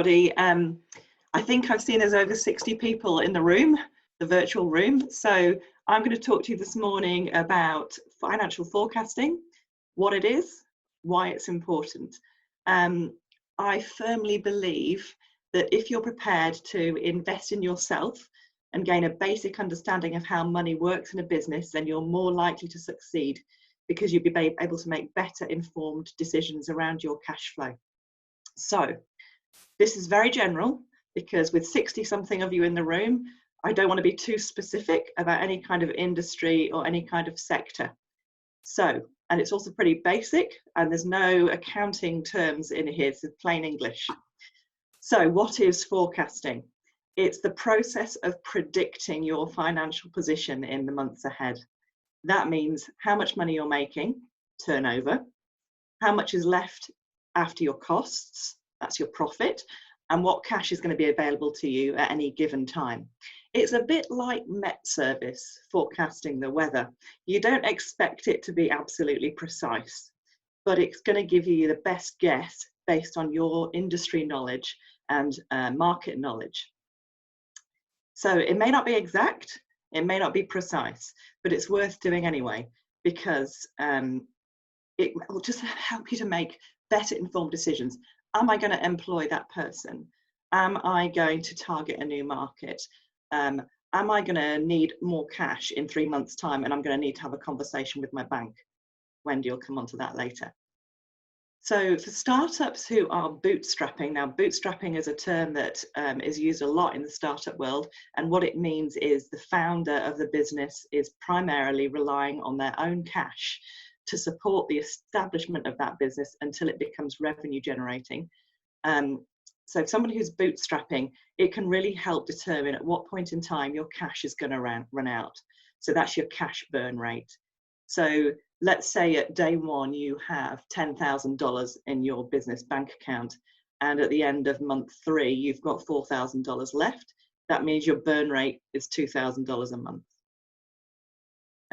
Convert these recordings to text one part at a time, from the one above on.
I think I've seen there's over 60 people in the room, the virtual room. So I'm going to talk to you this morning about financial forecasting, what it is, why it's important. I firmly believe that if you're prepared to invest in yourself and gain a basic understanding of how money works in a business, then you're more likely to succeed because you'll be able to make better informed decisions around your cash flow. So this is very general because with 60 something of you in the room, I don't want to be too specific about any kind of industry or any kind of sector. So, and it's also pretty basic and there's no accounting terms in here, it's plain English. So what is forecasting? It's the process of predicting your financial position in the months ahead. That means how much money you're making, turnover, how much is left after your costs, that's your profit, and what cash is going to be available to you at any given time. It's a bit like Met Service forecasting the weather. You don't expect it to be absolutely precise, but it's going to give you the best guess based on your industry knowledge and market knowledge. So it may not be exact, it may not be precise, but it's worth doing anyway, because it will just help you to make better informed decisions. Am I going to employ that person? Am I going to target a new market? Am I going to need more cash in 3 months' time and I'm going to need to have a conversation with my bank? Wendy will come on to that later. So for startups who are bootstrapping, now bootstrapping is a term that is used a lot in the startup world, and what it means is the founder of the business is primarily relying on their own cash to support the establishment of that business until it becomes revenue generating. So somebody who's bootstrapping, it can really help determine at what point in time your cash is going to run out. So that's your cash burn rate. So let's say at day one, you have $10,000 in your business bank account. And at the end of month 3, you've got $4,000 left. That means your burn rate is $2,000 a month.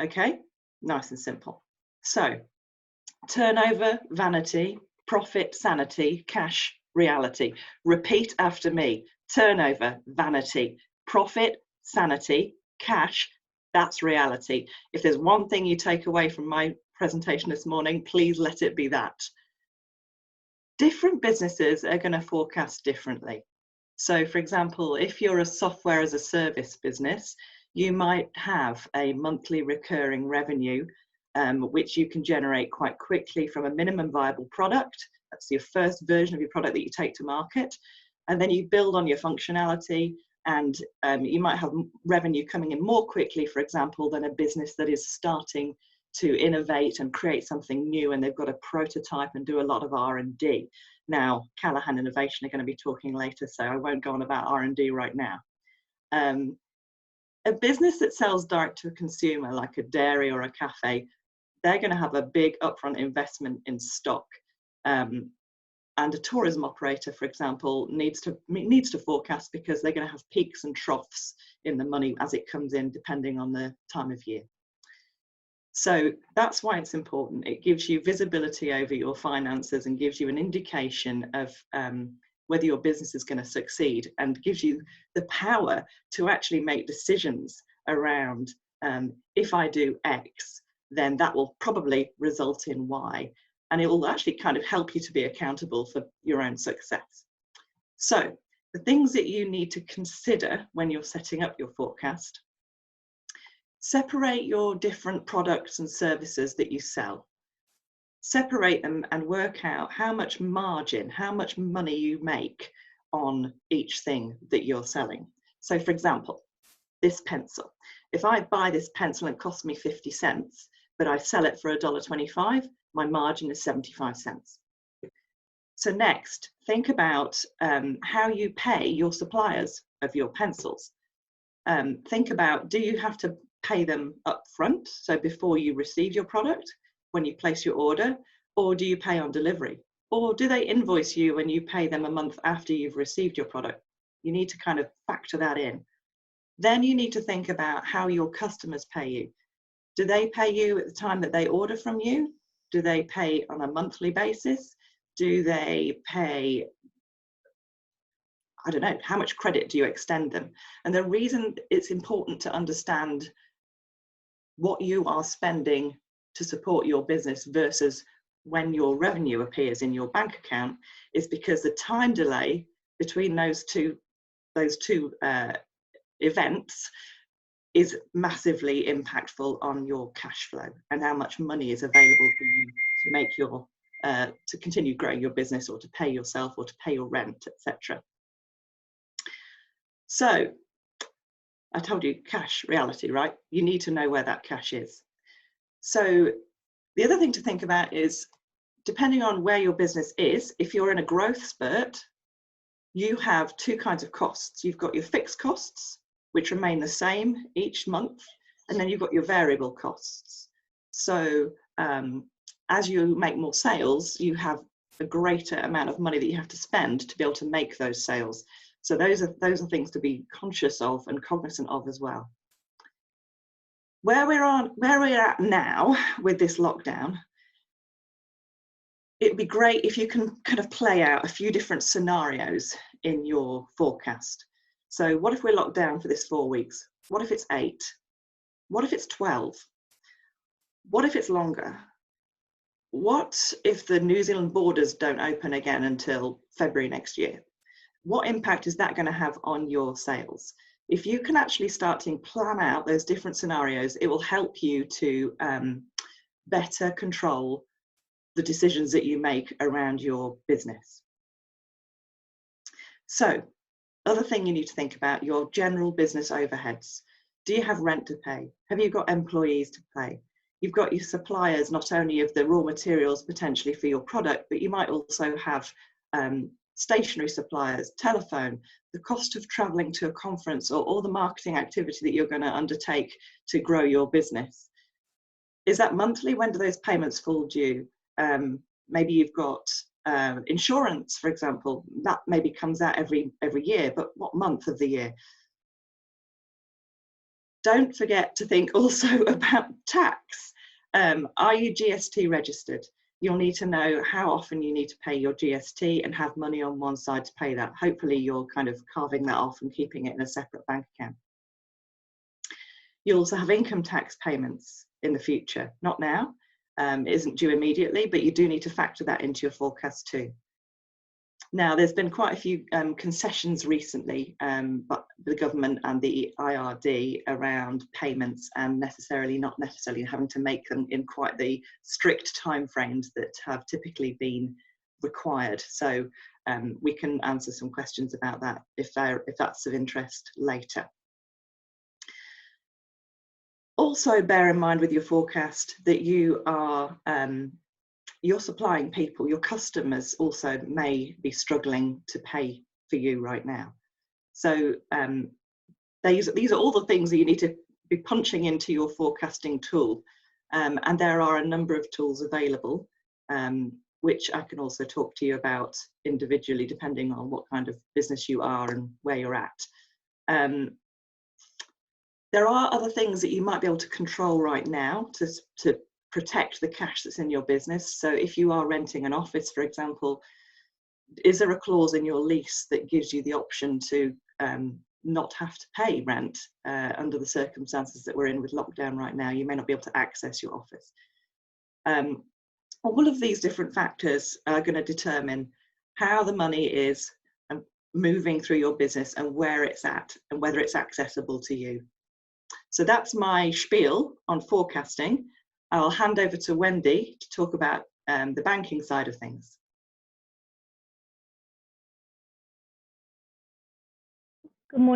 Okay, nice and simple. So turnover, vanity, profit, sanity, cash, reality. Repeat after me. Turnover, vanity, profit, sanity, cash, that's reality. If there's one thing you take away from my presentation this morning, please let it be that. Different businesses are going to forecast differently. So for example, if you're a software as a service business, you might have a monthly recurring revenue which you can generate quite quickly from a minimum viable product. That's your first version of your product that you take to market. And then you build on your functionality, and you might have revenue coming in more quickly, for example, than a business that is starting to innovate and create something new, and they've got a prototype and do a lot of R&D. Now, Callahan Innovation are going to be talking later, so I won't go on about R&D right now. A business that sells direct to a consumer, like a dairy or a cafe, they're going to have a big upfront investment in stock. And a tourism operator, for example, needs to forecast because they're going to have peaks and troughs in the money as it comes in, depending on the time of year. So that's why it's important. It gives you visibility over your finances and gives you an indication of whether your business is going to succeed, and gives you the power to actually make decisions around if I do X, then that will probably result in Y. And it will actually kind of help you to be accountable for your own success. So the things that you need to consider when you're setting up your forecast: separate your different products and services that you sell. Separate them and work out how much margin, how much money you make on each thing that you're selling. So for example, this pencil. If I buy this pencil and it costs me 50 cents, but I sell it for $1.25, my margin is 75 cents. So next, think about how you pay your suppliers of your pencils. Think about, do you have to pay them up front, so before you receive your product, when you place your order, or do you pay on delivery? Or do they invoice you when you pay them a month after you've received your product? You need to kind of factor that in. Then you need to think about how your customers pay you. Do they pay you at the time that they order from you? Do they pay on a monthly basis? Do they pay I don't know, how much credit do you extend them? And the reason it's important to understand what you are spending to support your business versus when your revenue appears in your bank account is because the time delay between those two events is massively impactful on your cash flow and how much money is available for you to make your to continue growing your business, or to pay yourself, or to pay your rent, etc. So I told you, cash reality, right? You need to know where that cash is. So the other thing to think about is, depending on where your business is, if you're in a growth spurt, you have two kinds of costs. You've got your fixed costs, which remain the same each month, and then you've got your variable costs. So as you make more sales, you have a greater amount of money that you have to spend to be able to make those sales. So those are things to be conscious of and cognizant of as well. Where we're at now with this lockdown, it'd be great if you can kind of play out a few different scenarios in your forecast. So what if we're locked down for this 4 weeks? What if it's 8? What if it's 12? What if it's longer? What if the New Zealand borders don't open again until February next year? What impact is that going to have on your sales? If you can actually start to plan out those different scenarios, it will help you to better control the decisions that you make around your business. So, other thing you need to think about, your general business overheads. Do you have rent to pay? Have you got employees to pay? You've got your suppliers, not only of the raw materials potentially for your product, but you might also have stationery suppliers, telephone, the cost of traveling to a conference, or all the marketing activity that you're going to undertake to grow your business. Is that monthly? When do those payments fall due? Maybe you've got insurance, for example, that maybe comes out every year, but what month of the year? Don't forget to think also about tax. Are you GST registered? You'll need to know how often you need to pay your GST and have money on one side to pay that. Hopefully you're kind of carving that off and keeping it in a separate bank account. You also have income tax payments in the future, not now. It isn't due immediately, but you do need to factor that into your forecast too. Now, there's been quite a few concessions recently, but the government and the IRD around payments, and not necessarily having to make them in quite the strict timeframes that have typically been required. So we can answer some questions about that if that's of interest later. Also bear in mind with your forecast that you're supplying people, your customers also may be struggling to pay for you right now. So these are all the things that you need to be punching into your forecasting tool. And there are a number of tools available, which I can also talk to you about individually, depending on what kind of business you are and where you're at. There are other things that you might be able to control right now to protect the cash that's in your business. So if you are renting an office, for example, is there a clause in your lease that gives you the option to not have to pay rent under the circumstances that we're in with lockdown right now? You may not be able to access your office. All of these different factors are going to determine how the money is moving through your business and where it's at and whether it's accessible to you. So that's my spiel on forecasting. I'll hand over to Wendy to talk about the banking side of things. Good morning.